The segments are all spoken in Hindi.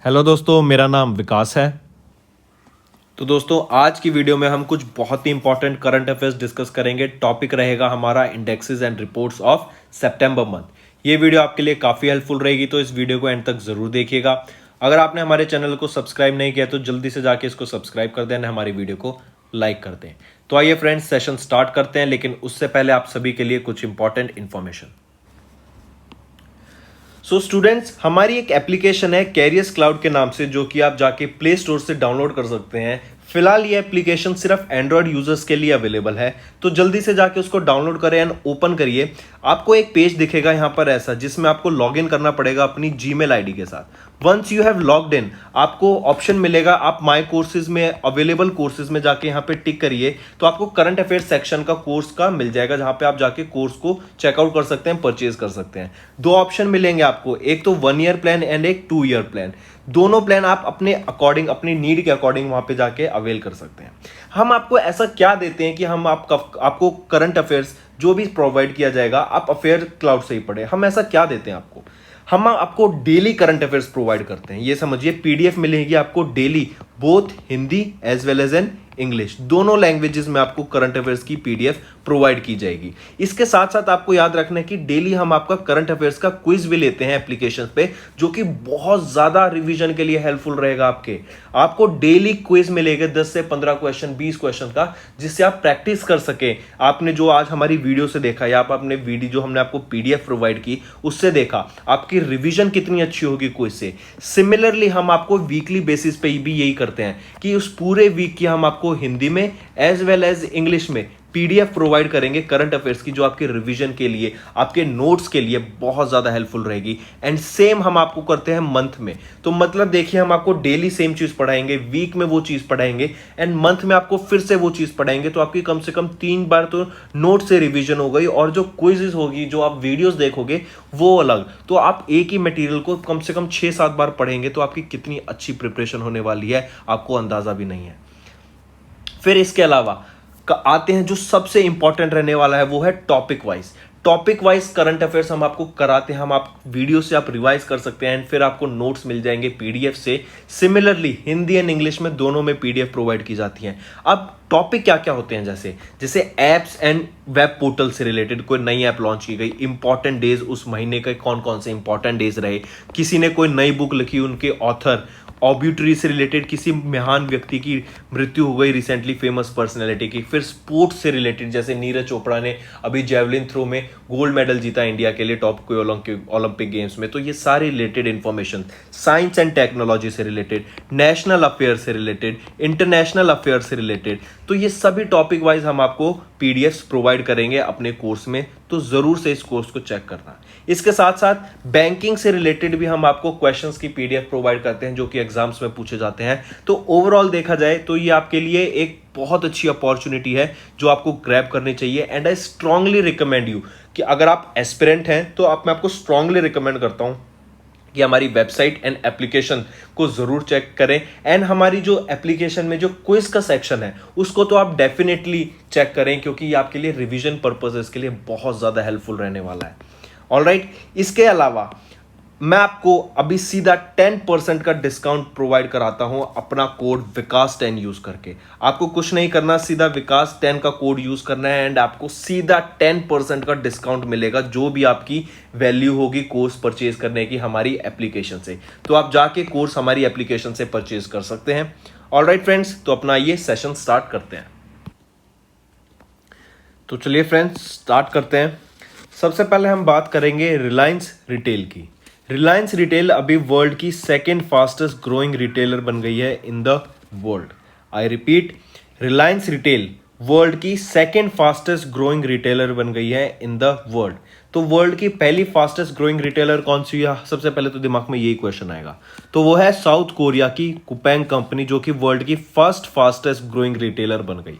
हेलो दोस्तों, मेरा नाम विकास है। तो दोस्तों, आज की वीडियो में हम कुछ बहुत ही इंपॉर्टेंट करंट अफेयर्स डिस्कस करेंगे। टॉपिक रहेगा हमारा indexes and reports of September month. ये वीडियो आपके लिए काफ़ी हेल्पफुल रहेगी, तो इस वीडियो को एंड तक ज़रूर देखिएगा। अगर आपने हमारे चैनल को सब्सक्राइब नहीं किया तो जल्दी से जाके इसको सब्सक्राइब कर दें, हमारी वीडियो को लाइक कर दें। तो आइए फ्रेंड्स, सेशन स्टार्ट करते हैं, लेकिन उससे पहले आप सभी के लिए कुछ इंपॉर्टेंट इन्फॉर्मेशन। सो स्टूडेंट्स, हमारी एक एप्लीकेशन है कैरियर्स क्लाउड के नाम से, जो कि आप जाके प्ले स्टोर से डाउनलोड कर सकते हैं। फिलहाल ये एप्लीकेशन सिर्फ एंड्रॉयड यूजर्स के लिए अवेलेबल है, तो जल्दी से जाके उसको डाउनलोड करें एंड ओपन करिए। आपको एक पेज दिखेगा यहाँ पर ऐसा, जिसमें आपको लॉग इन करना पड़ेगा अपनी जीमेल आईडी के साथ। Once you have logged in, आपको ऑप्शन मिलेगा, आप माई कोर्सेज में अवेलेबल कोर्सेज में जाके यहाँ पे टिक करिए, तो आपको करंट अफेयर सेक्शन का कोर्स का मिल जाएगा, जहां पे आप जाके कोर्स को चेकआउट कर सकते हैं, परचेज कर सकते हैं। दो ऑप्शन मिलेंगे आपको, एक तो 1 ईयर प्लान एंड एक 2 ईयर प्लान। दोनों प्लान आप अपने अकॉर्डिंग, अपनी नीड के अकॉर्डिंग वहां पे जाके अवेल कर सकते हैं। हम आपको ऐसा क्या देते हैं कि हम आपको करंट अफेयर्स जो भी प्रोवाइड किया जाएगा, आप अफेयर क्लाउड से ही पढ़े। हम ऐसा क्या देते हैं आपको? हम आपको डेली करंट अफेयर्स प्रोवाइड करते हैं। ये समझिए, पीडीएफ मिलेगी आपको daily, both Hindi as well as an English, दोनों लैंग्वेजेस में आपको करंट अफेयर्स की पीडीएफ प्रोवाइड की जाएगी। इसके साथ साथ आपको याद रखना है कि डेली हम आपका करंट अफेयर्स का क्विज भी लेते हैं एप्लीकेशन पे, जो कि बहुत ज्यादा रिवीजन के लिए हेल्पफुल रहेगा। आपको डेली क्विज मिलेगा 10 से 15 क्वेश्चन, 20 क्वेश्चन का, जिससे आप प्रैक्टिस कर सके। आपने जो आज हमारी वीडियो से देखा, या आप अपने वीडियो जो हमने आपको पीडीएफ प्रोवाइड की उससे देखा, आपकी रिवीजन कितनी अच्छी होगी क्विज से। सिमिलरली हम आपको वीकली बेसिस पे भी यही करते हैं कि उस पूरे वीक की हम आपको हिंदी में एज वेल एज इंग्लिश में पीडीएफ प्रोवाइड करेंगे करंट अफेयर्स की, जो आपके रिवीजन के लिए, आपके नोट्स के लिए बहुत ज्यादा हेल्पफुल रहेगी। एंड सेम हम आपको करते हैं मंथ में। तो मतलब देखिए, हम आपको डेली सेम चीज पढ़ाएंगे, वीक में वो चीज पढ़ाएंगे, एंड मंथ में आपको फिर से वो चीज पढ़ाएंगे। तो आपकी कम से कम 3 बार तो नोट से रिवीजन हो गई, और जो क्विजेस होगी, जो आप वीडियोस देखोगे वो अलग। तो आप एक ही मटेरियल को कम से कम 6-7 बार पढ़ेंगे, तो आपकी कितनी अच्छी प्रिपरेशन होने वाली है, आपको अंदाजा भी नहीं है। फिर इसके अलावा आते हैं, जो सबसे इंपॉर्टेंट रहने वाला है वो है टॉपिक वाइज करंट अफेयर्स हम आपको कराते हैं। हम आप वीडियो से आप रिवाइज कर सकते हैं, एंड फिर आपको नोट्स मिल जाएंगे पीडीएफ से। सिमिलरली हिंदी एंड इंग्लिश में दोनों में पीडीएफ प्रोवाइड की जाती हैं। अब टॉपिक क्या क्या होते हैं, जैसे एप्स एंड वेब पोर्टल से रिलेटेड कोई नई ऐप लॉन्च की गई, इंपॉर्टेंट डेज उस महीने के कौन कौन से इंपॉर्टेंट डेज रहे, किसी ने कोई नई बुक लिखी, उनके ऑथर, ऑब्यूटरी से रिलेटेड किसी महान व्यक्ति की मृत्यु हो गई रिसेंटली, फेमस पर्सनैलिटी की। फिर स्पोर्ट्स से रिलेटेड, जैसे नीरज चोपड़ा ने अभी जेवलिन थ्रो में गोल्ड मेडल जीता इंडिया के लिए, टॉप कोई ओलंपिक गेम्स में, तो ये सारे related information. Science and technology से रिलेटेड, नेशनल अफेयर से रिलेटेड, इंटरनेशनल अफेयर से रिलेटेड, तो ये सभी टॉपिक वाइज हम आपको पीडीएफ प्रोवाइड करेंगे अपने कोर्स में, तो जरूर से इस कोर्स को चेक करना। इसके साथ साथ बैंकिंग से रिलेटेड भी हम आपको क्वेश्चंस की पीडीएफ प्रोवाइड करते हैं, जो कि एग्जाम्स में पूछे जाते हैं। तो ओवरऑल देखा जाए तो ये आपके लिए एक बहुत अच्छी अपॉर्चुनिटी है, जो आपको ग्रैब करनी चाहिए। And I strongly recommend you कि अगर आप एस्पिरेंट हैं, तो मैं आपको स्ट्रांगली रिकमेंड करता हूं कि हमारी वेबसाइट एंड एप्लीकेशन को जरूर चेक करें। एंड हमारी जो एप्लीकेशन में जो क्विज का सेक्शन है, उसको तो आप डेफिनेटली चेक करें, क्योंकि ये आपके लिए रिवीजन पर्पसेस के लिए बहुत ज़्यादा हेल्पफुल रहने वाला है। ऑलराइट, इसके अलावा मैं आपको अभी सीधा 10% का डिस्काउंट प्रोवाइड कराता हूं अपना कोड विकास10 यूज करके। आपको कुछ नहीं करना, सीधा विकास10 का कोड यूज करना है, एंड आपको सीधा 10% का डिस्काउंट मिलेगा, जो भी आपकी वैल्यू होगी कोर्स परचेज करने की हमारी एप्लीकेशन से। तो आप जाके कोर्स हमारी एप्लीकेशन से परचेज कर सकते हैं। ऑलराइट फ्रेंड्स, तो अपना ये सेशन स्टार्ट करते हैं। तो चलिए फ्रेंड्स, स्टार्ट करते हैं। सबसे पहले हम बात करेंगे रिलायंस रिटेल की। रिलायंस रिटेल अभी वर्ल्ड की सेकेंड फास्टेस्ट ग्रोइंग रिटेलर बन गई है इन the world. I repeat, Reliance retail world की सेकेंड फास्टेस्ट ग्रोइंग रिटेलर बन गई है इन द वर्ल्ड। तो वर्ल्ड की पहली फास्टेस्ट ग्रोइंग रिटेलर कौन सी है? सबसे पहले तो दिमाग में यही क्वेश्चन आएगा, तो वो है साउथ कोरिया की कुपेंग कंपनी, जो कि वर्ल्ड की फर्स्ट फास्टेस्ट ग्रोइंग रिटेलर बन गई।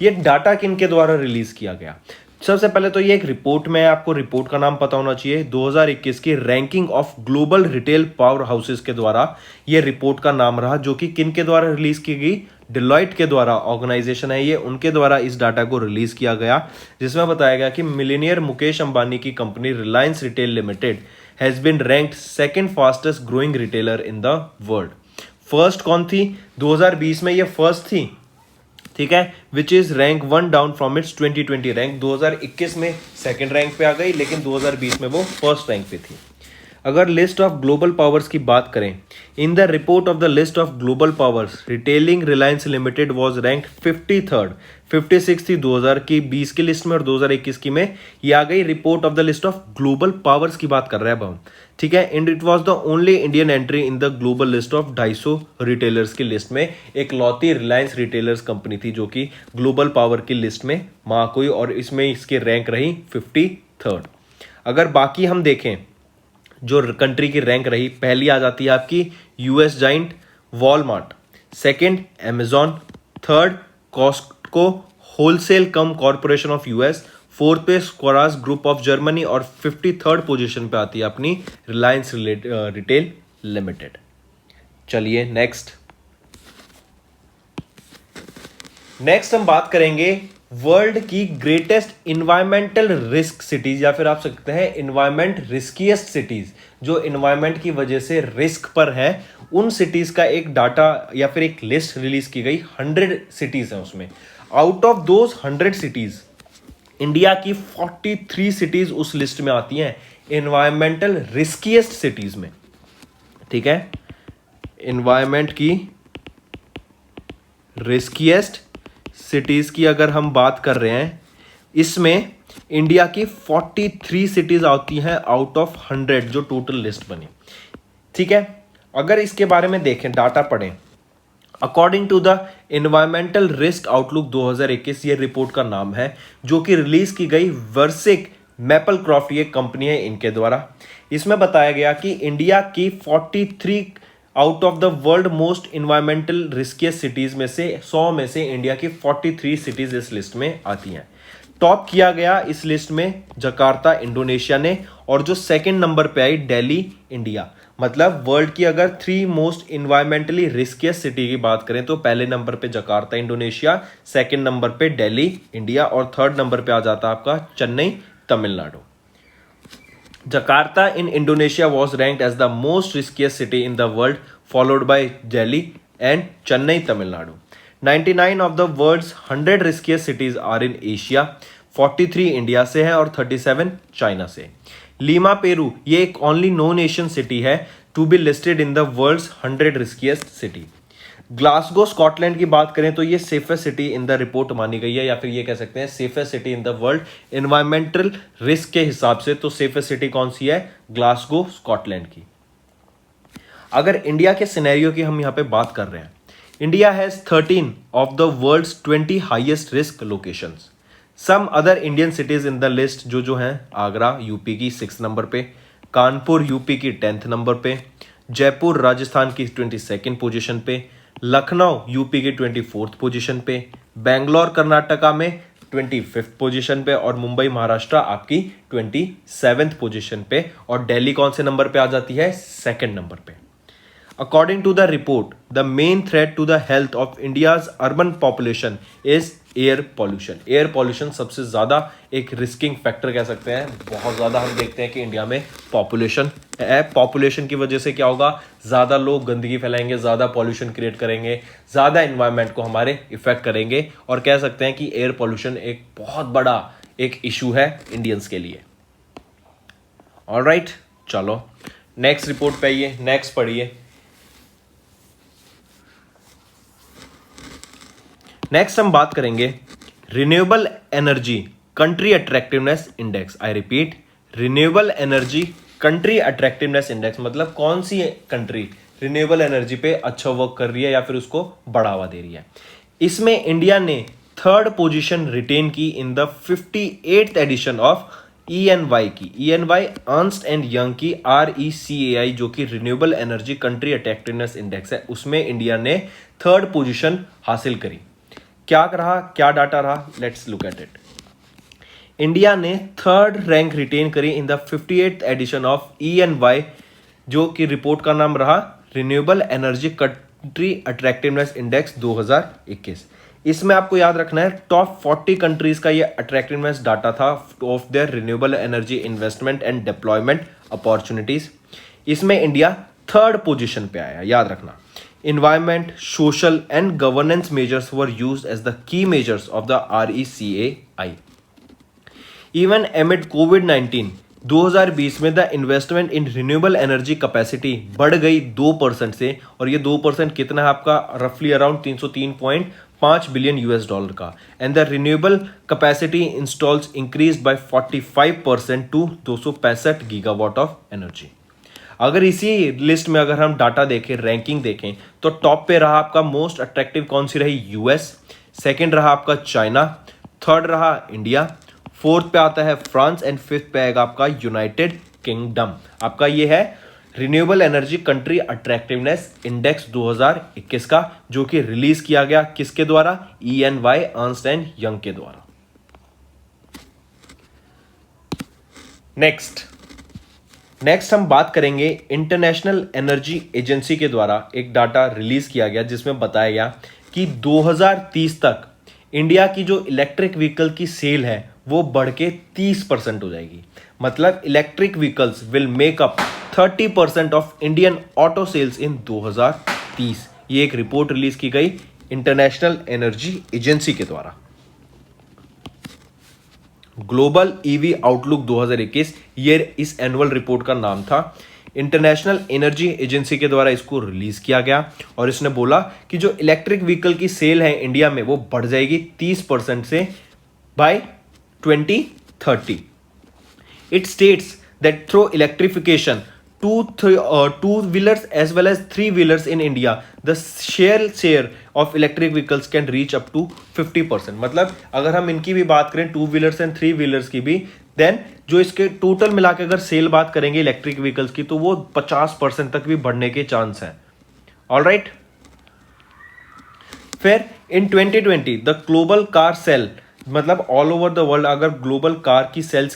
ये डाटा किन के द्वारा रिलीज किया गया? सबसे पहले तो ये एक रिपोर्ट में, आपको रिपोर्ट का नाम पता होना चाहिए, 2021 की ranking of global retail power houses के द्वारा ये रिपोर्ट का नाम रहा, जो कि किन के द्वारा रिलीज की गई? डिलॉयट के द्वारा, ऑर्गेनाइजेशन है ये, उनके द्वारा इस डाटा को रिलीज किया गया, जिसमें बताया गया कि मिलीनियर मुकेश अंबानी की company Reliance retail limited has been ranked second fastest growing retailer in the world. First कौन थी? 2020 में ये फर्स्ट थी, ठीक है, which is rank 1 down from its 2020 rank. 2021 में सेकंड रैंक पे आ गई, लेकिन 2020 में वो फर्स्ट रैंक पे थी। अगर लिस्ट ऑफ ग्लोबल पावर्स की बात करें, in the report of the list of global powers retailing Reliance limited was rank 53rd, 56 थी 2020 की लिस्ट में, और 2021 की में ये आ गई। Report of the list of global powers की बात कर रहे हैं अब हम, ठीक है। And it was the only Indian entry in the global list of 250 retailers की लिस्ट में। एक लौती रिलायंस रिटेलर्स कंपनी थी जो कि ग्लोबल पावर की लिस्ट में मां कोई, और इसमें इसकी रैंक रही 53rd। अगर बाकी हम देखें जो कंट्री की रैंक रही, पहली आ जाती है आपकी US giant Walmart, second Amazon, third Costco wholesale come corporation of US, fourth पे स्क्वारास ग्रुप ऑफ जर्मनी, और 53rd पोजीशन पे आती है अपनी रिलायंस रिटेल लिमिटेड। चलिए नेक्स्ट हम बात करेंगे वर्ल्ड की ग्रेटेस्ट इन्वायरमेंटल रिस्क सिटीज, या फिर आप सकते हैं इन्वायरमेंट रिस्कीएस्ट सिटीज, जो इन्वायरमेंट की वजह से रिस्क पर है, उन सिटीज का एक डाटा या फिर एक लिस्ट रिलीज की गई। 100 सिटीज है उसमें। Out of those 100 cities India की 43 सिटीज उस लिस्ट में आती हैं इन्वायरमेंटल रिस्कीएस्ट सिटीज में, ठीक है। इन्वायरमेंट की रिस्कीएस्ट सिटीज की अगर हम बात कर रहे हैं, इसमें इंडिया की 43 सिटीज आती हैं आउट ऑफ 100 जो टोटल लिस्ट बनी, ठीक है। अगर इसके बारे में देखें, डाटा पढ़ें, according to the environmental risk outlook 2021, ये रिपोर्ट का नाम है, जो कि रिलीज की गई वर्सिक मैपलक्रॉफ्ट, ये कंपनी है इनके द्वारा। इसमें बताया गया कि इंडिया की 43 out of the world most environmental riskiest cities में से 100 में से इंडिया की 43 सिटीज इस लिस्ट में आती हैं। टॉप किया गया इस लिस्ट में जकार्ता इंडोनेशिया ने, और जो सेकंड नंबर पे आई दिल्ली इंडिया। मतलब वर्ल्ड की अगर 3 मोस्ट इन्वायरमेंटली रिस्कियस सिटी की बात करें तो पहले नंबर पे जकार्ता इंडोनेशिया, सेकंड नंबर पे दिल्ली इंडिया, और थर्ड नंबर पे आ जाता है आपका Chennai Tamil Nadu. Jakarta in Indonesia was ranked as the most riskiest city in the world, followed by Delhi and Chennai, Tamil Nadu. 99 of the world's 100 riskiest cities are in Asia, 43 India से है और 37 चाइना से। लीमा पेरू ये एक ओनली नो नेशन सिटी है to be listed in the world's 100 riskiest city. Glasgow Scotland की बात करें तो ये safest city in the report मानी गई है, या फिर ये कह सकते हैं safest city in the world environmental risk के हिसाब से। तो सेफेस्ट सिटी कौन सी है? ग्लासगो स्कॉटलैंड की। अगर इंडिया के सिनेरियो की हम यहाँ पे बात कर रहे हैं, India has 13 of the world's 20 highest risk locations. Some other Indian cities in the list जो हैं, आगरा यूपी की 6 नंबर पे, कानपुर यूपी की 10th नंबर पे, जयपुर राजस्थान की 22nd पोजीशन पे, लखनऊ यूपी की 24th पोजीशन पे, बेंगलोर कर्नाटका में 25th पोजीशन पे, और मुंबई महाराष्ट्र आपकी 27th पोजीशन पे, और दिल्ली कौन से नंबर पे आ जाती है? 2nd नंबर पे। According to the report, the main threat to the health of India's urban population is air pollution. Air pollution सबसे ज़्यादा एक रिस्किंग फैक्टर कह सकते हैं। बहुत ज़्यादा हम देखते हैं कि इंडिया में पॉपुलेशन है, पॉपुलेशन की वजह से क्या होगा, ज़्यादा लोग गंदगी फैलाएंगे, ज़्यादा पॉल्यूशन क्रिएट करेंगे, ज़्यादा इन्वायरमेंट को हमारे इफेक्ट करेंगे, और कह सकते हैं कि एयर पॉल्यूशन एक बहुत बड़ा एक इशू है इंडियंस के लिए। ऑलराइट, चलो नेक्स्ट रिपोर्ट पे आइए, नेक्स्ट पढ़िए। नेक्स्ट हम बात करेंगे renewable energy country attractiveness index. I repeat, renewable energy country attractiveness index, मतलब कौन सी कंट्री रिन्यूएबल एनर्जी पे अच्छा वर्क कर रही है या फिर उसको बढ़ावा दे रही है। इसमें इंडिया ने 3rd पोजीशन रिटेन की in the 58th edition of ENY की, ENY अर्न्स्ट एंड यंग की RECAI, जो कि renewable energy country attractiveness index है, उसमें इंडिया ने 3rd पोजीशन हासिल करी। क्या रहा, क्या डाटा रहा, let's look at it. India ने 3rd रैंक रिटेन करी in the 58th edition of ENY, जो कि रिपोर्ट का नाम रहा renewable energy country attractiveness index 2021। इसमें आपको याद रखना है टॉप 40 कंट्रीज का ये अट्रैक्टिवनेस डाटा था of their renewable energy investment and deployment opportunities, इसमें इंडिया थर्ड पोजीशन पे आया, याद रखना। Environment, social and governance measures were used as the key measures of the RECAI। Even amid कोविड-19 2020 में the investment in renewable energy capacity बढ़ गई 2% से, और ये 2% कितना है आपका, रफली अराउंड 303.5 बिलियन US डॉलर का। And the renewable capacity installs increase by 45% to 265 gigawatt of energy. अगर इसी लिस्ट में अगर हम डाटा देखें, रैंकिंग देखें, तो टॉप पे रहा आपका मोस्ट अट्रैक्टिव कौन सी रही, US, सेकेंड रहा आपका चाइना, थर्ड रहा इंडिया, फोर्थ पे आता है फ्रांस एंड फिफ्थ पे आएगा आपका यूनाइटेड किंगडम। आपका ये है renewable energy country attractiveness index 2021 का, जो कि रिलीज किया गया किसके द्वारा, EY अर्नस्ट एंड यंग के द्वारा। नेक्स्ट हम बात करेंगे इंटरनेशनल एनर्जी एजेंसी के द्वारा एक डाटा रिलीज किया गया जिसमें बताया गया कि 2030 तक इंडिया की जो इलेक्ट्रिक व्हीकल की सेल है वो बढ़ के 30% हो जाएगी। मतलब electric vehicles will make up 30% of Indian auto sales in 2030। ये एक रिपोर्ट रिलीज की गई इंटरनेशनल एनर्जी एजेंसी के द्वारा। ग्लोबल ईवी आउटलुक 2021 ये इस एनुअल रिपोर्ट का नाम था। इंटरनेशनल एनर्जी एजेंसी के द्वारा इसको रिलीज किया गया और इसने बोला कि जो इलेक्ट्रिक व्हीकल की सेल है इंडिया में वो बढ़ जाएगी 30% से by 2030। It states that through electrification two-wheelers as well as three-wheelers in India, the share of electric vehicles can reach up to 50%। मतलब अगर हम इनकी भी बात करें, two wheelers and three wheelers की भी, देन जो इसके टोटल मिला के अगर सेल बात करेंगे इलेक्ट्रिक व्हीकल्स की, तो वो 50% तक भी बढ़ने के चांस हैं। ऑलराइट, फिर इन 2020 द ग्लोबल कार सेल, मतलब ऑल ओवर द वर्ल्ड अगर ग्लोबल कार की सेल्स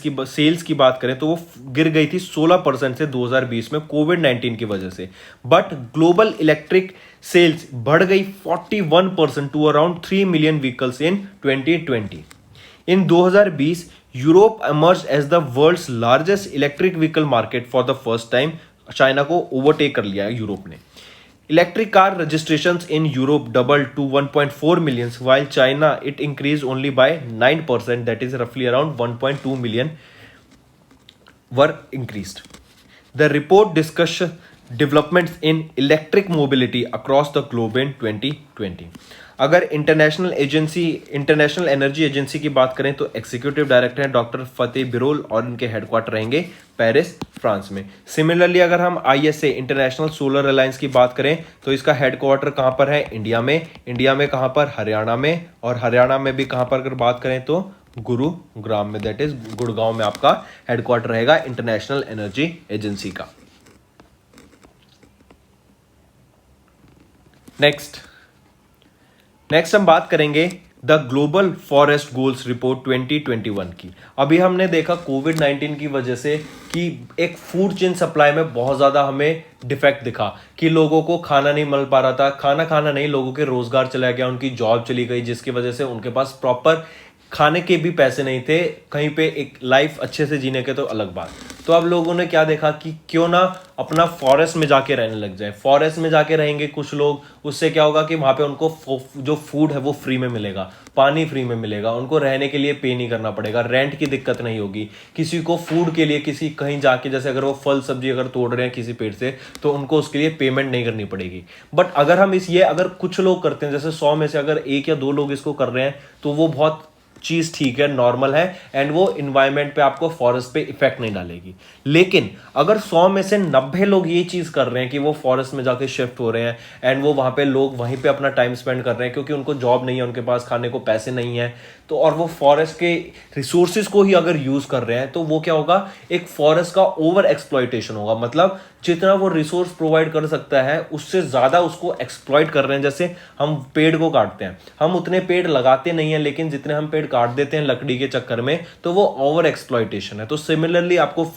की बात करें तो वो गिर गई थी 16% से 2020 में कोविड-19 की वजह से। बट ग्लोबल इलेक्ट्रिक सेल्स बढ़ गई 41% to around 3 million vehicles in 2020। In 2020 Europe emerged as the world's largest electric vehicle market for the first time. China को ओवरटेक कर लिया है यूरोप ने। Electric car registrations in Europe doubled to 1.4 million, while China it increased only by 9%, that is roughly around 1.2 million were increased. The report discusses developments in electric mobility across the globe in 2020. अगर इंटरनेशनल एनर्जी एजेंसी की बात करें तो एग्जीक्यूटिव डायरेक्टर हैं डॉक्टर फतेह बिरोल और इनके हेडक्वार्टर रहेंगे पेरिस, फ्रांस में। सिमिलरली अगर हम ISA इंटरनेशनल सोलर अलायंस की बात करें तो इसका हेडक्वार्टर कहाँ पर है, इंडिया में। इंडिया में कहाँ पर, हरियाणा में। और हरियाणा में भी कहाँ पर अगर बात करें तो गुरुग्राम में, दैट इज गुड़गांव में आपका हेडक्वार्टर रहेगा इंटरनेशनल एनर्जी एजेंसी का। नेक्स्ट हम बात करेंगे the global forest goals report 2021 की। अभी हमने देखा कोविड-19 की वजह से कि एक फूड चेन सप्लाई में बहुत ज़्यादा हमें डिफेक्ट दिखा कि लोगों को खाना नहीं मिल पा रहा था। खाना नहीं, लोगों के रोजगार चला गया, उनकी जॉब चली गई, जिसकी वजह से उनके पास प्रॉपर खाने के भी पैसे नहीं थे, कहीं पे एक लाइफ अच्छे से जीने के तो अलग बात। तो अब लोगों ने क्या देखा कि क्यों ना अपना फॉरेस्ट में जाके रहने लग जाए। फॉरेस्ट में जाके रहेंगे कुछ लोग, उससे क्या होगा कि वहाँ पे उनको जो फूड है वो फ्री में मिलेगा, पानी फ्री में मिलेगा, उनको रहने के लिए पे नहीं करना पड़ेगा, रेंट की दिक्कत नहीं होगी। किसी को फूड के लिए किसी कहीं जाके, जैसे अगर वो फल सब्जी अगर तोड़ रहे हैं किसी पेड़ से, तो उनको उसके लिए पेमेंट नहीं करनी पड़ेगी। बट अगर हम अगर कुछ लोग करते हैं, जैसे 100 में से अगर 1 या 2 लोग इसको कर रहे हैं, तो वो बहुत चीज ठीक है, नॉर्मल है, एंड वो इन्वायरमेंट पे, आपको फॉरेस्ट पे इफेक्ट नहीं डालेगी। लेकिन अगर 100 में से 90 लोग ये चीज कर रहे हैं कि वो फॉरेस्ट में जाके शिफ्ट हो रहे हैं एंड वो वहां पे लोग वहीं पे अपना टाइम स्पेंड कर रहे हैं क्योंकि उनको जॉब नहीं है, उनके पास खाने को पैसे नहीं है, तो और वो फॉरेस्ट के रिसोर्सेज को ही अगर यूज कर रहे हैं, तो वो क्या होगा, एक फॉरेस्ट का ओवर एक्सप्लॉयटेशन होगा। मतलब जितना वो रिसोर्स प्रोवाइड कर सकता है उससे ज्यादा उसको एक्सप्लॉइट कर रहे हैं। जैसे हम पेड़ को काटते हैं, हम उतने पेड़ लगाते नहीं हैं, लेकिन जितने हम पेड़ काट देते हैं लकड़ी के चक्कर में, तो वो ओवर एक्सप्लॉयटेशन है। तो सिमिलरली आपको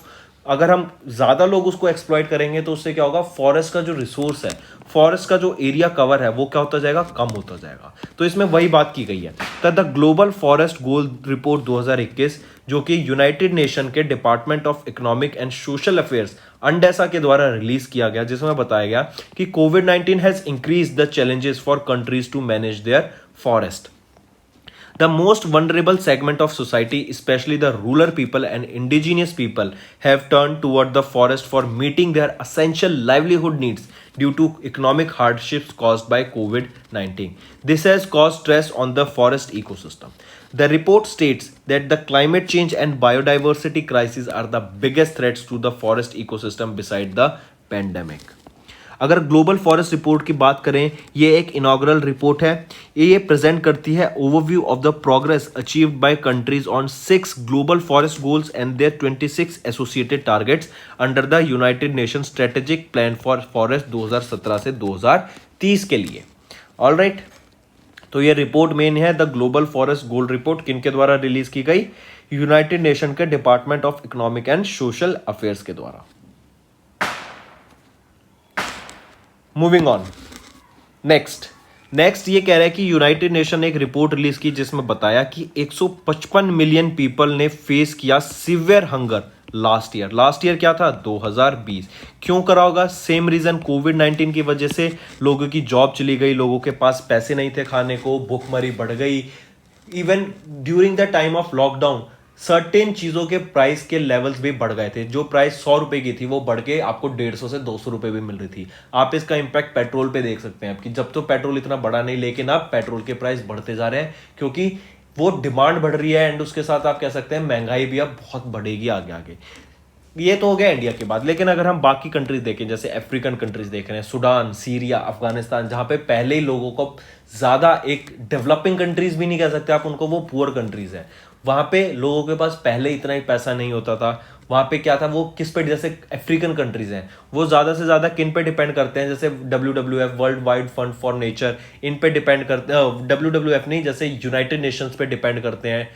अगर हम ज़्यादा लोग उसको एक्सप्लॉइट करेंगे तो उससे क्या होगा, फॉरेस्ट का जो रिसोर्स है, फॉरेस्ट का जो एरिया कवर है वो क्या होता जाएगा, कम होता जाएगा। तो इसमें वही बात की गई है। The global forest goal report 2021 जो कि यूनाइटेड नेशन के department of economic and social affairs UNDESA के द्वारा रिलीज किया गया, जिसमें बताया गया कि कोविड-19 has increase the challenges for countries to manage their forest. The most vulnerable segment of society, especially the rural people and indigenous people, have turned toward the forest for meeting their essential livelihood needs due to economic hardships caused by COVID-19. This has caused stress on the forest ecosystem. The report states that the climate change and biodiversity crises are the biggest threats to the forest ecosystem beside the pandemic. अगर ग्लोबल फॉरेस्ट रिपोर्ट की बात करें, ये एक इनॉग्रल रिपोर्ट है। ये प्रेजेंट करती है overview of the progress achieved by countries on 6 global forest goals and their 26 associated targets under the United Nation strategic plan for forest 2017 से 2030 के लिए। ऑलराइट, तो ये रिपोर्ट मेन है the global forest goal report, किनके द्वारा रिलीज की गई, यूनाइटेड नेशन के department of economic and social affairs के द्वारा। मूविंग ऑन, नेक्स्ट ये कह रहा है कि यूनाइटेड नेशन ने एक रिपोर्ट रिलीज की जिसमें बताया कि 155 मिलियन पीपल ने फेस किया सीवियर हंगर लास्ट ईयर क्या था, 2020। क्यों करा होगा, सेम रीजन, कोविड-19 की वजह से लोगों की जॉब चली गई, लोगों के पास पैसे नहीं थे खाने को, भूखमरी बढ़ गई। Even during the time of lockdown certain चीजों के प्राइस के लेवल्स भी बढ़ गए थे। जो प्राइस 100 रुपए की थी वो बढ़ के आपको 150 से 200 रुपए भी मिल रही थी। आप इसका इंपैक्ट पेट्रोल पे देख सकते हैं, कि जब तो पेट्रोल इतना बढ़ा नहीं, लेकिन अब पेट्रोल के प्राइस बढ़ते जा रहे हैं क्योंकि वो डिमांड बढ़ रही है, एंड उसके साथ आप कह सकते हैं महंगाई भी अब बहुत बढ़ेगी आगे आगे। ये तो हो गया इंडिया के बाद, लेकिन अगर हम बाकी कंट्रीज देखें, जैसे अफ्रीकन कंट्रीज देख रहे हैं, सूडान, सीरिया, अफगानिस्तान, जहां पे पहले ही लोगों को ज्यादा, एक डेवलपिंग कंट्रीज भी नहीं कह सकते आप उनको, वो पुअर कंट्रीज है, वहां पे लोगों के पास पहले इतना ही पैसा नहीं होता था। वहां पे क्या था, वो किस पे, जैसे अफ्रीकन कंट्रीज हैं, वो ज्यादा से ज्यादा किन पे डिपेंड करते हैं, जैसे WWF, world wide fund for nature, इन पे डिपेंड करते हैं। WWF नहीं, जैसे यूनाइटेड नेशंस पे डिपेंड करते हैं।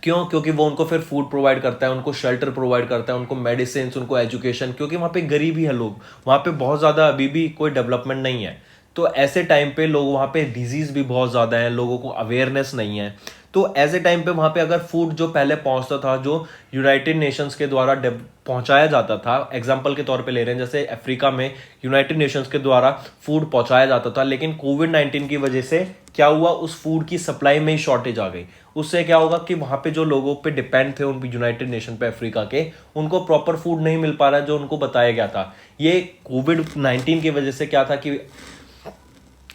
क्यों, क्योंकि वो उनको फिर फूड प्रोवाइड करता है, उनको शेल्टर प्रोवाइड करता है, उनको मेडिसिन, उनको एजुकेशन, क्योंकि वहाँ पे गरीबी है लोग, वहाँ पे बहुत ज़्यादा अभी भी कोई डेवलपमेंट नहीं है। तो ऐसे टाइम पे लोग, वहाँ पे डिजीज़ भी बहुत ज़्यादा है, लोगों को अवेयरनेस नहीं है। तो ऐसे टाइम पे वहाँ पे अगर फूड जो पहले पहुँचता था, जो यूनाइटेड नेशंस के द्वारा पहुँचाया जाता था, एग्जाम्पल के तौर पे ले रहे हैं, जैसे अफ्रीका में यूनाइटेड नेशंस के द्वारा फूड पहुँचाया जाता था, लेकिन कोविड-19 की वजह से क्या हुआ, उस फूड की सप्लाई में ही शॉर्टेज आ गई। उससे क्या होगा कि वहाँ पे जो लोगों पे डिपेंड थे, उन यूनाइटेड नेशन पे, अफ्रीका के, उनको प्रॉपर फूड नहीं मिल पा रहा है जो उनको बताया गया था। ये कोविड-19 की वजह से क्या था कि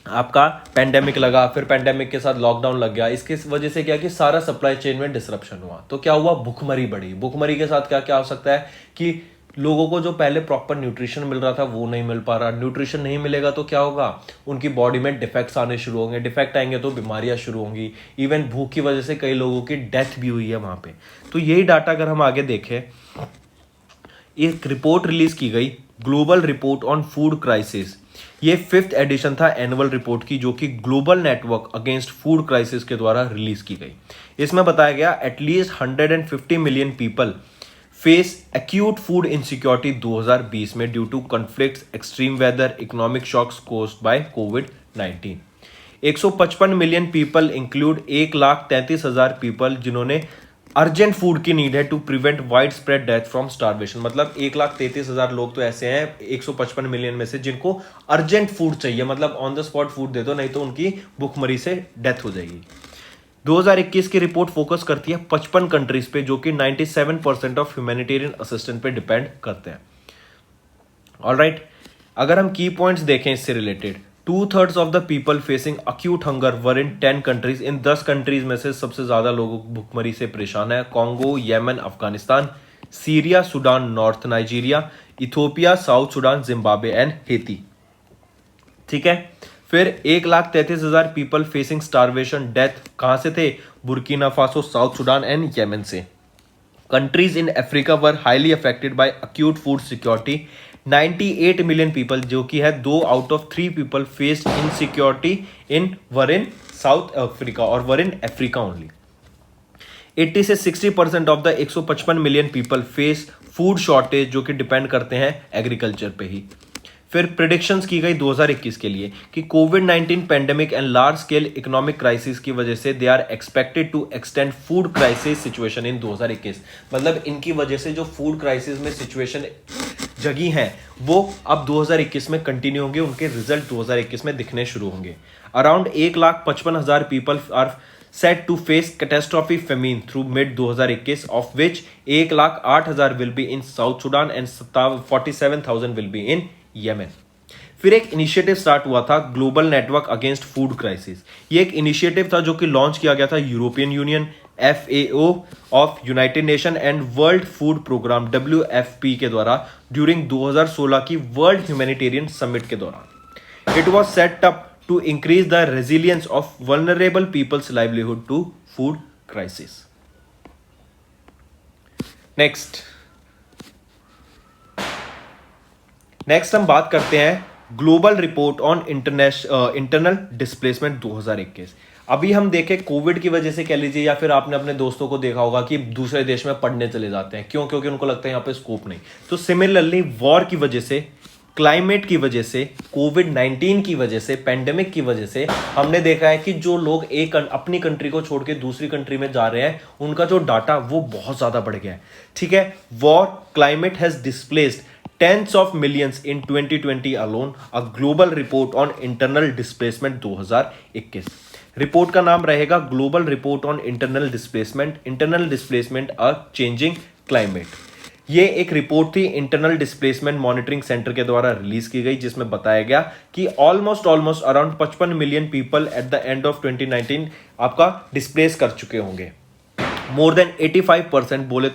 आपका पेंडेमिक लगा, फिर पेंडेमिक के साथ लॉकडाउन लग गया, इसके वजह से क्या कि सारा सप्लाई चेन में डिसरप्शन हुआ। तो क्या हुआ, भूखमरी बढ़ी। भूखमरी के साथ क्या क्या हो सकता है कि लोगों को जो पहले प्रॉपर न्यूट्रिशन मिल रहा था वो नहीं मिल पा रहा। न्यूट्रिशन नहीं मिलेगा तो क्या होगा, उनकी बॉडी में डिफेक्ट्स आने शुरू होंगे, डिफेक्ट आएंगे तो बीमारियां शुरू होंगी। इवन भूख की वजह से कई लोगों की डेथ भी हुई है वहां पे। तो यही डाटा अगर हम आगे देखें, एक रिपोर्ट रिलीज की गई, global report on food crisis. ये 5th एडिशन था एनुअल रिपोर्ट की, जो कि global network against food crisis के द्वारा रिलीज की गई। इसमें बताया गया at least 150 million people face acute food insecurity 2020 में due to conflicts, extreme weather, economic shocks caused by कोविड-19। 155 मिलियन पीपल इंक्लूड 1,33,000 पीपल जिन्होंने अर्जेंट फूड की नीड है to prevent wide spread death from starvation. मतलब 1,33,000 लोग तो ऐसे हैं 155 मिलियन में से जिनको अर्जेंट फूड चाहिए, मतलब ऑन द स्पॉट फूड दे दो, नहीं तो उनकी भूखमरी से डेथ हो जाएगी। 2021 की रिपोर्ट फोकस करती है 55 कंट्रीज पे, जो कि 97% ऑफ ह्यूमैनिटेरियन असिस्टेंस पे डिपेंड करते हैं। ऑलराइट, अगर हम की पॉइंट्स देखें इससे related, 2/3 of the people facing acute hunger were in 10 countries. In 10 countries में से सबसे ज्यादा लोग भूखमरी से परेशान है। Congo, Yemen, Afghanistan, Syria, Sudan, north Nigeria, Ethiopia, south Sudan, Zimbabwe and Haiti. ठीक है, फिर 1,33,000 पीपल फेसिंग स्टारवेशन डेथ कहां से थे, Burkina Faso, South Sudan and Yemen से। Countries in Africa were highly affected by acute food security. 98 million people, जो कि है 2 out of 3 people faced insecurity in South Africa और वर इन अफ्रीका ओनली। 80 से 60% of the 155 million people face food shortage, जो कि डिपेंड करते हैं एग्रीकल्चर पे ही। फिर प्रिडिक्शंस की गई 2021 के लिए कि कोविड-19 pandemic and large scale economic crisis की वजह से they are expected to extend food crisis situation in 2021। मतलब इनकी वजह से जो फूड क्राइसिस में सिचुएशन जगी हैं वो अब 2021 में कंटिन्यू होंगे, उनके रिजल्ट 2021 में दिखने शुरू होंगे। Around 1,55,000 people are set to face catastrophic famine through mid 2021, of which 1,08,000 will be in South Sudan and 47,000 will be in Yemen. फिर एक इनिशिएटिव स्टार्ट हुआ था global network against food crisis. ये एक इनिशिएटिव था जो कि लॉन्च किया गया था European Union, FAO of United Nation and World Food Programme WFP के द्वारा ड्यूरिंग 2016 की वर्ल्ड ह्यूमैनिटेरियन समिट के दौरान। It was set up to increase the resilience of vulnerable people's livelihood to food crisis. Next हम बात करते हैं global report on internal displacement 2021। अभी हम देखें कोविड की वजह से कह लीजिए या फिर आपने अपने दोस्तों को देखा होगा कि दूसरे देश में पढ़ने चले जाते हैं, क्यों? क्योंकि उनको लगता है यहाँ पे स्कोप नहीं। तो सिमिलरली वॉर की वजह से, क्लाइमेट की वजह से, कोविड-19 की वजह से, पेंडेमिक की वजह से हमने देखा है कि जो लोग अपनी कंट्री को छोड़ के दूसरी कंट्री में जा रहे हैं उनका जो डाटा वो बहुत ज्यादा बढ़ गया है। ठीक है, war, climate has displaced tens of millions in 2020 alone, a global report on internal displacement 2021। Report का नाम रहेगा global report on internal displacement a changing climate. ये एक रिपोर्ट थी इंटरनल डिस्प्लेसमेंट मॉनिटरिंग सेंटर के द्वारा रिलीज की गई, जिसमें बताया गया कि almost around 55 million people at the end of 2019 आपका डिस्प्लेस कर चुके होंगे। मोर देन 85% बोले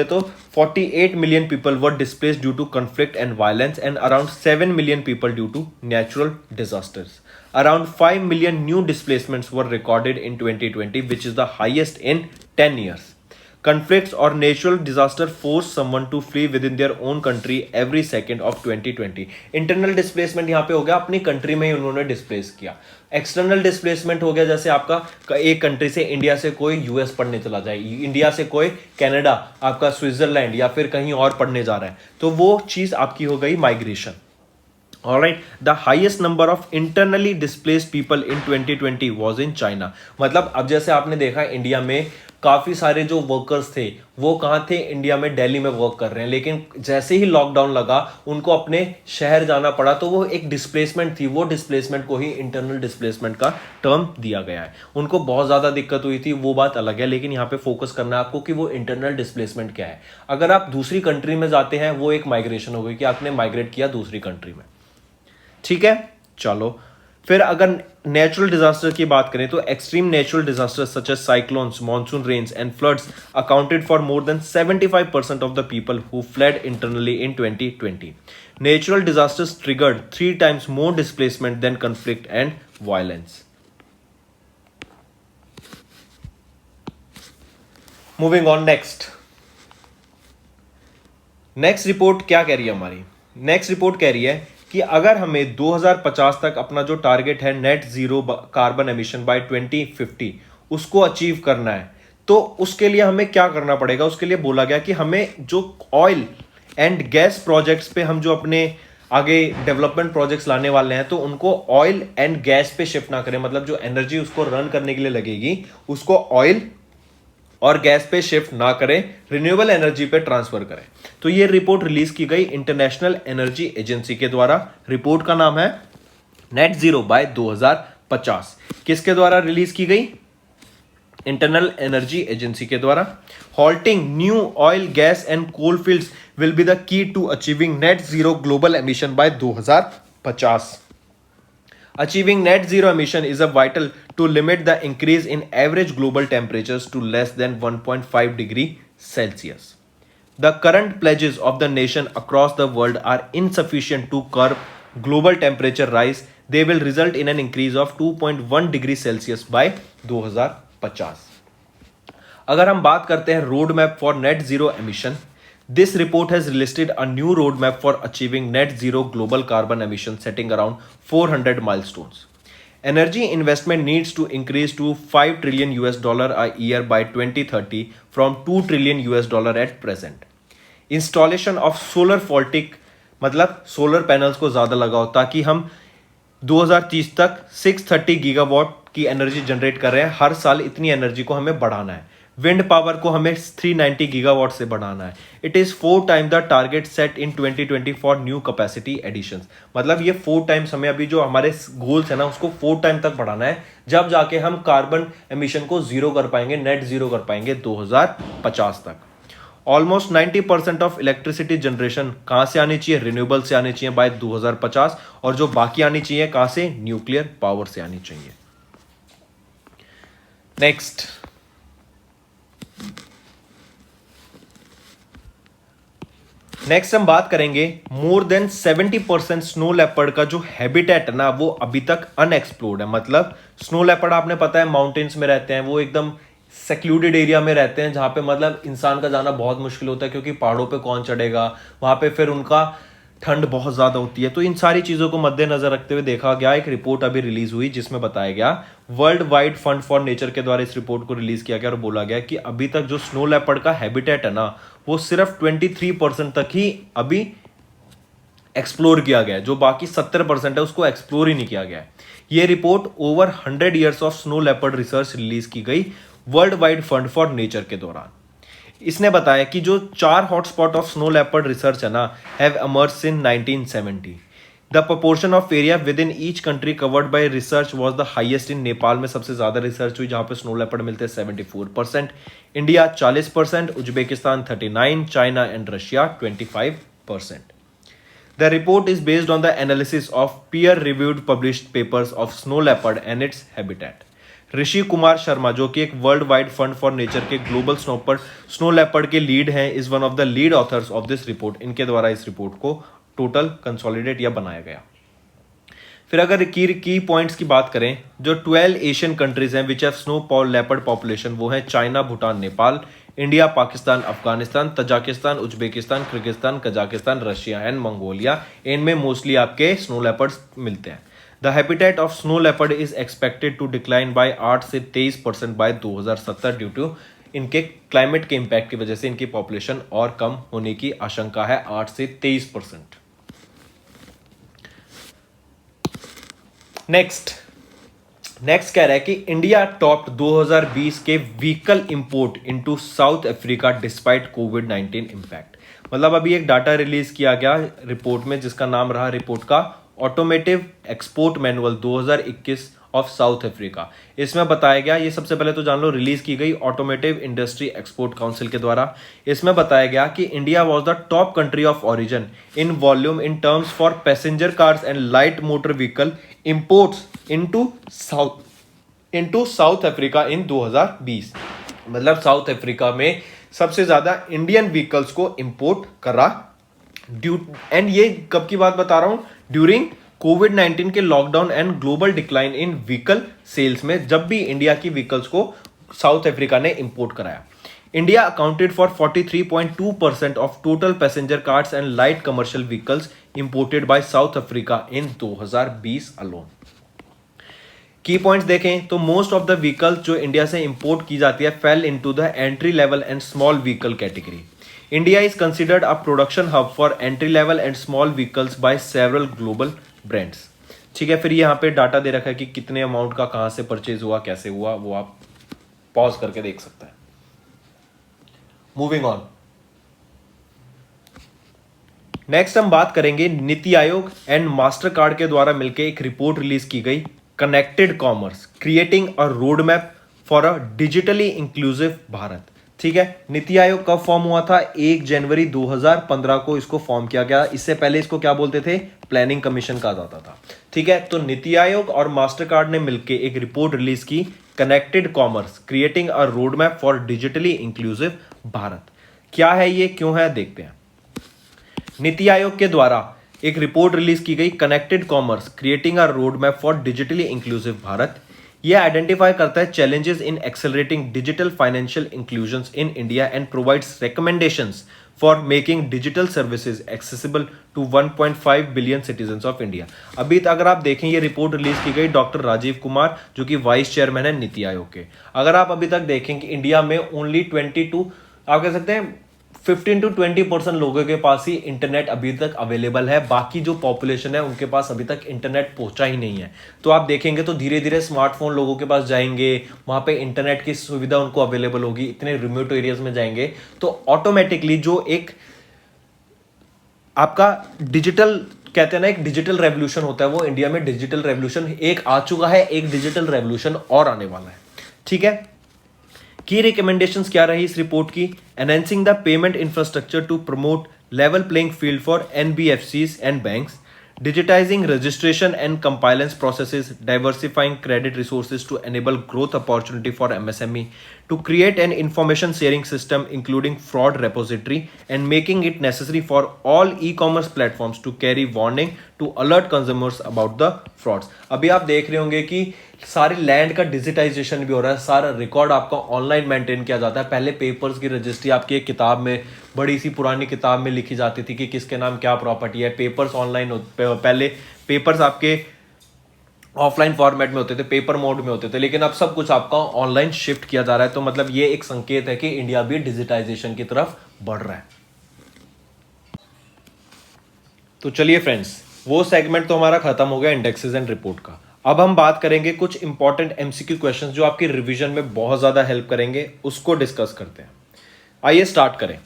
तो 48 million people were displaced due to conflict and violence and around 7 million people due to natural disasters. Around 5 million new displacements were recorded in 2020, which is the highest in 10 years. Conflicts or natural disaster force someone to flee within their own country every second of 2020. Internal displacement यहाँ पे हो गया, अपनी कंट्री में ही उन्होंने डिस्प्लेस किया। एक्सटर्नल डिस्प्लेसमेंट हो गया जैसे आपका एक कंट्री से, इंडिया से कोई यूएस पढ़ने चला जाए, इंडिया से कोई कनाडा, आपका स्विट्जरलैंड या फिर कहीं और पढ़ने जा रहा है, तो वो चीज आपकी हो गई migration. Alright, the highest number of internally displaced people in 2020 was in China. मतलब अब जैसे आपने देखा इंडिया में काफी सारे जो वर्कर्स थे वो कहाँ थे? इंडिया में दिल्ली में वर्क कर रहे हैं, लेकिन जैसे ही लॉकडाउन लगा उनको अपने शहर जाना पड़ा, तो वो एक डिस्प्लेसमेंट थी। वो डिस्प्लेसमेंट को ही इंटरनल डिस्प्लेसमेंट का टर्म दिया गया है। उनको बहुत ज्यादा दिक्कत हुई थी, वो बात अलग है, लेकिन यहाँ पे फोकस करना है आपको कि वो इंटरनल डिस्प्लेसमेंट क्या है। अगर आप दूसरी कंट्री में जाते हैं वो एक माइग्रेशन हो गई कि आपने माइग्रेट किया दूसरी कंट्री में। ठीक है, चलो फिर अगर नेचुरल डिजास्टर की बात करें तो extreme natural disasters such as cyclones, monsoon rains and floods accounted for more than 75% of the people who fled internally in 2020. Natural disasters triggered 3 times more displacement than conflict and violence. Moving on next report क्या कह रही है हमारी? नेक्स्ट रिपोर्ट कह रही है कि अगर हमें 2050 तक अपना जो टारगेट है net zero carbon emission by 2050 उसको अचीव करना है, तो उसके लिए हमें क्या करना पड़ेगा? उसके लिए बोला गया कि हमें जो ऑयल एंड गैस प्रोजेक्ट्स पे हम जो अपने आगे डेवलपमेंट प्रोजेक्ट्स लाने वाले हैं, तो उनको ऑयल एंड गैस पे शिफ्ट ना करें। मतलब जो एनर्जी उसको रन करने के लिए लगेगी उसको ऑयल और गैस पे शिफ्ट ना करें, रिन्यूएबल एनर्जी पे ट्रांसफर करें। तो ये रिपोर्ट रिलीज की गई इंटरनेशनल एनर्जी एजेंसी के द्वारा। रिपोर्ट का नाम है नेट जीरो बाय 2050। किसके द्वारा रिलीज की गई? इंटरनल एनर्जी एजेंसी के द्वारा। Halting new oil, gas and coal fields will be the key to achieving net zero global emission by 2050. Achieving net zero emission is a vital to limit the increase in average global temperatures to less than 1.5 degree Celsius. The current pledges of the nation across the world are insufficient to curb global temperature rise. They will result in an increase of 2.1 degree Celsius by 2050. अगर हम बात करते हैं road map for net zero emission, this report has listed a new roadmap for achieving net zero global carbon emission, setting around 400 milestones. Energy investment needs to increase to 5 trillion US dollar a year by 2030 from 2 trillion US dollar at present. Installation of solar voltaic मतलब सोलर पैनल्स को ज़्यादा लगाओ ताकि हम 2030 तक 630 गीगावाट की एनर्जी जनरेट कर रहे हैं हर साल। इतनी एनर्जी को हमें बढ़ाना है। विंड पावर को हमें 390 गीगावाट से बढ़ाना है। It is 4 time the target set in 2020 for new capacity additions. मतलब ये 4 टाइम्स हमें अभी जो हमारे गोल्स है ना उसको 4 टाइम तक बढ़ाना है, जब जाके हम कार्बन एमिशन को जीरो कर पाएंगे, नेट जीरो कर पाएंगे 2050 तक। ऑलमोस्ट 90% ऑफ इलेक्ट्रिसिटी जनरेशन कहां से आनी चाहिए? रिन्यूएबल से आनी चाहिए बाय 2050, और जो बाकी आनी चाहिए कहां से? न्यूक्लियर पावर से आनी चाहिए। नेक्स्ट हम बात करेंगे मोर देन 70% स्नो लेपर्ड का जो हैबिटेट है ना वो अभी तक अनएक्सप्लोर्ड है। मतलब स्नो लेपर्ड आपने पता है माउंटेन्स में रहते हैं, वो एकदम सेक्लूडेड एरिया में रहते हैं जहां पे मतलब इंसान का जाना बहुत मुश्किल होता है, क्योंकि पहाड़ों पे कौन चढ़ेगा, वहां पे फिर उनका ठंड बहुत ज़्यादा होती है। तो इन सारी चीज़ों को मद्देनजर रखते हुए देखा गया, एक रिपोर्ट अभी रिलीज हुई जिसमें बताया गया, world wide fund for nature के द्वारा इस रिपोर्ट को रिलीज किया गया और बोला गया कि अभी तक जो स्नो लेपर्ड का हैबिटेट है ना वो सिर्फ 23% तक ही अभी एक्सप्लोर किया गया है, जो बाकी 70% है उसको एक्सप्लोर ही नहीं किया गया है। ये report over 100 years of snow leopard research release की गई world wide fund for nature के दौरान। इसने बताया कि जो 4 hotspot of snow leopard research है ना have emerged in 1970. The proportion of area with in each country covered by research was the highest in. Nepal में सबसे ज्यादा रिसर्च हुई जहां पे स्नो लेपर्ड मिलते हैं 74%, India 40%, Uzbekistan 39%, China and Russia 25%. The report is based on the analysis of peer-reviewed published papers of snow leopard and its habitat. Rishi Kumar Sharma जो कि एक world wide fund for nature के ग्लोबल स्नो लेपर्ड के लीड हैं, is one of the lead authors of this report. इनके द्वारा इस रिपोर्ट को टोटल कंसोलिडेट या बनाया गया। फिर अगर की पॉइंट्स की बात करें, जो 12 एशियन कंट्रीज हैं which have snow leopard population, वो है China, Bhutan, Nepal, India, Pakistan, Afghanistan, Tajikistan, Uzbekistan, Kyrgyzstan, Kazakhstan, Russia and Mongolia. इनमें मोस्टली आपके स्नो लेपर्ड्स मिलते हैं। The habitat of snow leopard is expected to decline by 8 से 23% बाय 2070 ड्यू टू इनके क्लाइमेट के इम्पैक्ट की वजह से इनकी पॉपुलेशन और कम होने की आशंका है 8 से 23%। नेक्स्ट कह रहा है कि इंडिया टॉप 2020 के vehicle import into South Africa despite कोविड-19 इम्पैक्ट। मतलब अभी एक डाटा रिलीज किया गया रिपोर्ट में जिसका नाम रहा रिपोर्ट का automotive export manual 2021 of south Africa. इसमें बताया गया, ये सबसे पहले तो जान लो, रिलीज की गई ऑटोमेटिव इंडस्ट्री एक्सपोर्ट काउंसिल के द्वारा। इसमें बताया गया कि India was the top country of origin in volume in terms for passenger cars and light motor vehicle imports into South Africa in 2020। मतलब साउथ अफ्रीका में सबसे ज्यादा इंडियन व्हीकल्स को इंपोर्ट करा एंड ये कब की बात बता रहा हूं? ड्यूरिंग कोविड-19 के lockdown and global decline in vehicle sales में, जब भी इंडिया की व्हीकल्स को साउथ अफ्रीका ने इंपोर्ट कराया। India accounted for 43.2% of total passenger cars and light commercial vehicles imported by South Africa in 2020 alone. Key points देखें तो मोस्ट ऑफ द व्हीकल्स जो इंडिया से इंपोर्ट की जाती है fell into the entry level and small vehicle category. India is considered a production hub for entry-level and small vehicles by several global brands. ठीक है, फिर यहाँ पे डाटा दे रखा है कि कितने अमाउंट का कहाँ से परचेज हुआ, कैसे हुआ, वो आप पॉज करके देख सकते हैं। मूविंग ऑन, नेक्स्ट हम बात करेंगे NITI Aayog and master card के द्वारा मिलकर एक रिपोर्ट रिलीज की गई, connected commerce creating a road map for a digitally inclusive Bharat. ठीक है, नीति आयोग कब फॉर्म हुआ था? 1 जनवरी 2015 को इसको फॉर्म किया गया। इससे पहले इसको क्या बोलते थे? प्लानिंग कमीशन कहा जाता था। ठीक है, तो नीति आयोग और मास्टर कार्ड ने मिलकर एक रिपोर्ट रिलीज की, connected commerce creating a road map for digitally inclusive Bharat. क्या है ये, क्यों है, देखते हैं। नीति आयोग के द्वारा एक रिपोर्ट रिलीज की गई, connected commerce creating a road map for digitally inclusive Bharat. यह आइडेंटिफाई करता है challenges in accelerating digital financial inclusion in India and provides recommendations for making digital services accessible to 1.5 billion citizens of India. अभी तक अगर आप देखें ये रिपोर्ट रिलीज की गई डॉक्टर राजीव कुमार जो कि वाइस चेयरमैन है नीति आयोग के। अगर आप अभी तक देखें कि इंडिया में ओनली 22 आप कह सकते हैं 15 to 20% लोगों के पास ही इंटरनेट अभी तक अवेलेबल है, बाकी जो पॉपुलेशन है उनके पास अभी तक इंटरनेट पहुंचा ही नहीं है। तो आप देखेंगे तो धीरे धीरे स्मार्टफोन लोगों के पास जाएंगे, वहां पे इंटरनेट की सुविधा उनको अवेलेबल होगी, इतने रिमोट एरियाज में जाएंगे तो ऑटोमेटिकली जो एक आपका डिजिटल कहते हैं ना एक डिजिटल रेवोल्यूशन होता है, वो इंडिया में डिजिटल रेवोल्यूशन एक आ चुका है, एक डिजिटल रेवोल्यूशन और आने वाला है। ठीक है, की रिकमेंडेशंस क्या रही इस रिपोर्ट की? Enhancing the payment infrastructure to promote level playing field for NBFCs and banks, digitizing registration and compliance processes, diversifying credit resources to enable growth opportunity for MSME, to create an information sharing system including fraud repository and making it necessary for all e-commerce platforms to carry warning to alert consumers about the frauds। अभी आप देख रहे होंगे कि सारी लैंड का डिजिटाइजेशन भी हो रहा है, सारा रिकॉर्ड आपका ऑनलाइन मेंटेन किया जाता है। पहले पेपर्स की रजिस्ट्री आपकी एक किताब में, बड़ी सी पुरानी किताब में लिखी जाती थी कि किसके नाम क्या प्रॉपर्टी है। पेपर्स ऑनलाइन पहले पेपर्स आपके ऑफलाइन फॉर्मेट में होते थे, पेपर मोड में होते थे, लेकिन अब सब कुछ आपका ऑनलाइन शिफ्ट किया जा रहा है। तो मतलब ये एक संकेत है कि इंडिया भी डिजिटाइजेशन की तरफ बढ़ रहा है। तो चलिए फ्रेंड्स, वो सेगमेंट तो हमारा खत्म हो गया इंडेक्सेस एंड रिपोर्ट का। अब हम बात करेंगे कुछ इंपॉर्टेंट एमसीक्यू क्वेश्चंस जो आपकी रिवीजन में बहुत ज्यादा हेल्प करेंगे, उसको डिस्कस करते हैं। आइए स्टार्ट करें।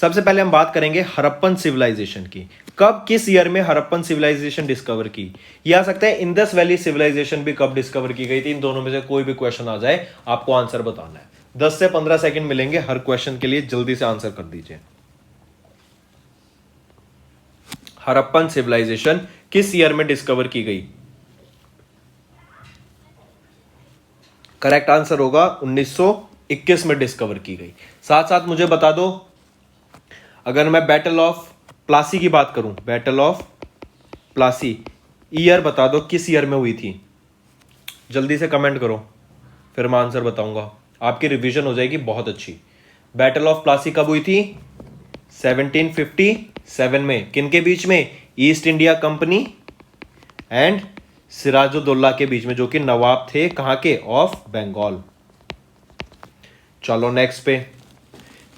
सबसे पहले हम बात करेंगे हड़प्पन सिविलाइजेशन की। कब, किस ईयर में हड़प्पन सिविलाइजेशन डिस्कवर की? ये आ सकता है इंडस वैली सिविलाइजेशन भी कब डिस्कवर की गई थी। इन दोनों में से कोई भी क्वेश्चन आ जाए, आपको आंसर बताना है। 10 से 15 सेकंड मिलेंगे हर क्वेश्चन के लिए, जल्दी से आंसर कर दीजिए। हड़प्पन सिविलाइजेशन किस ईयर में डिस्कवर की गई? करेक्ट आंसर होगा 1921 में डिस्कवर की गई। साथ साथ मुझे बता दो, अगर मैं बैटल ऑफ प्लासी की बात करूं, बैटल ऑफ प्लासी ईयर बता दो किस ईयर में हुई थी। जल्दी से कमेंट करो, फिर मैं आंसर बताऊंगा, आपकी रिवीजन हो जाएगी बहुत अच्छी। बैटल ऑफ प्लासी कब हुई थी? 1757 में। किन के बीच में? East India Company and Sirajuddaulah के बीच में, जो कि नवाब थे कहां के? ऑफ बंगाल। चलो नेक्स्ट पे।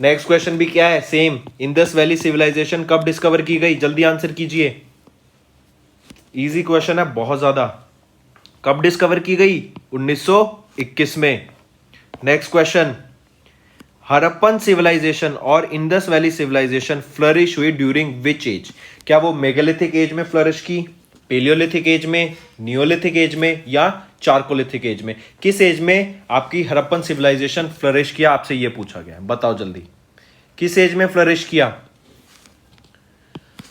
नेक्स्ट क्वेश्चन भी क्या है? सेम। इंडस वैली सिविलाइजेशन कब डिस्कवर की गई? जल्दी आंसर कीजिए, इजी क्वेश्चन है बहुत ज्यादा। कब डिस्कवर की गई? 1921 में। नेक्स्ट क्वेश्चन, हड़प्पन सिविलाइजेशन और इंडस वैली सिविलाइजेशन फ्लरिश हुई ड्यूरिंग विच एज? क्या वो मेगालिथिक एज में फ्लरिश की, पेलियोलिथिक एज में, नियोलिथिक एज में, या चारकोलिथिक एज में? किस एज में आपकी हड़प्पन सिविलाइजेशन फ्लरिश किया? आपसे ये पूछा गया, बताओ जल्दी, किस एज में फ्लरिश किया?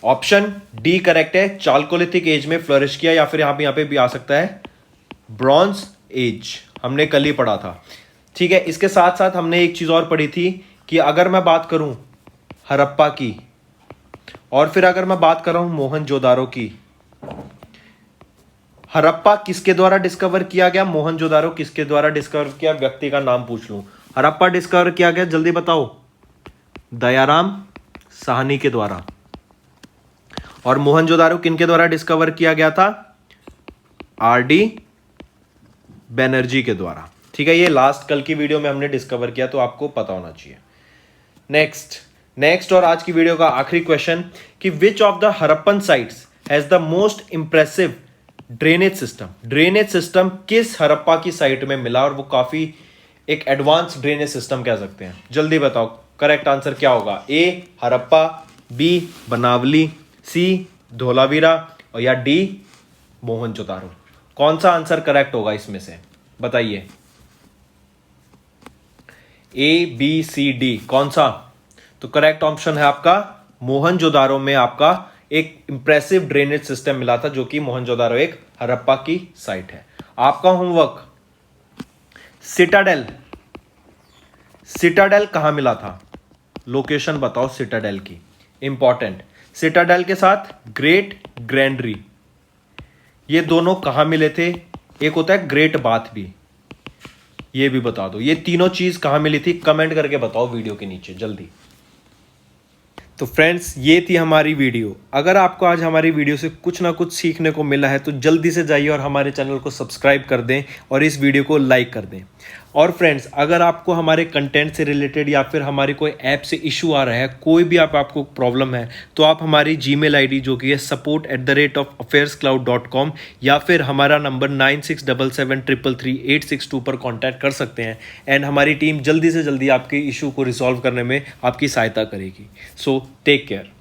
ऑप्शन डी करेक्ट है, चारकोलिथिक एज में फ्लरिश किया, या फिर यहां पे भी आ सकता है ब्रॉन्ज एज, हमने कल ही पढ़ा था। ठीक है, इसके साथ साथ हमने एक चीज और पढ़ी थी कि अगर मैं बात करूं हड़प्पा की, और फिर अगर मैं बात कर रहा हूं मोहनजोदारो की, हड़प्पा किसके द्वारा डिस्कवर किया गया, मोहनजोदारो किसके द्वारा डिस्कवर किया? व्यक्ति का नाम पूछ लूं। हड़प्पा डिस्कवर किया गया, जल्दी बताओ। दयाराम साहनी के द्वारा। और मोहनजोदारो किनके द्वारा डिस्कवर किया गया था? आरडी बनर्जी के द्वारा। ठीक है, ये लास्ट कल की वीडियो में हमने डिस्कवर किया, तो आपको पता होना चाहिए। नेक्स्ट और आज की वीडियो का आखिरी क्वेश्चन कि which of the Harappan sites has the most impressive drainage system? Drainage system किस हड़प्पा की साइट में मिला, और वो काफी एक एडवांस ड्रेनेज सिस्टम कह सकते हैं। जल्दी बताओ, करेक्ट आंसर क्या होगा? ए हड़प्पा, बी बनावली, सी धोलावीरा, और या डी मोहनजोदारो? कौन सा आंसर करेक्ट होगा इसमें से, बताइए। ए बी सी डी, कौन सा? तो करेक्ट ऑप्शन है आपका मोहनजोदारो में आपका एक इंप्रेसिव ड्रेनेज सिस्टम मिला था, जो कि मोहनजोदारो एक हड़प्पा की साइट है। आपका होमवर्क, सिटाडेल कहां मिला था? लोकेशन बताओ सिटाडेल की, इंपॉर्टेंट। सिटाडेल के साथ ग्रेट ग्रैंडरी, ये दोनों कहां मिले थे? एक होता है ग्रेट बाथ भी, ये भी बता दो। ये तीनों चीज कहां मिली थी? कमेंट करके बताओ वीडियो के नीचे जल्दी। तो फ्रेंड्स ये थी हमारी वीडियो। अगर आपको आज हमारी वीडियो से कुछ ना कुछ सीखने को मिला है तो जल्दी से जाइए और हमारे चैनल को सब्सक्राइब कर दें और इस वीडियो को लाइक कर दें। और फ्रेंड्स अगर आपको हमारे कंटेंट से रिलेटेड या फिर हमारी कोई ऐप से इशू आ रहा है, कोई भी आपको प्रॉब्लम है, तो आप हमारी जीमेल आईडी जो कि है support@affairscloud.com या फिर हमारा नंबर 9677333862 पर कांटेक्ट कर सकते हैं एंड हमारी टीम जल्दी से जल्दी आपके इशू को रिजॉल्व करने में आपकी सहायता करेगी। So take care.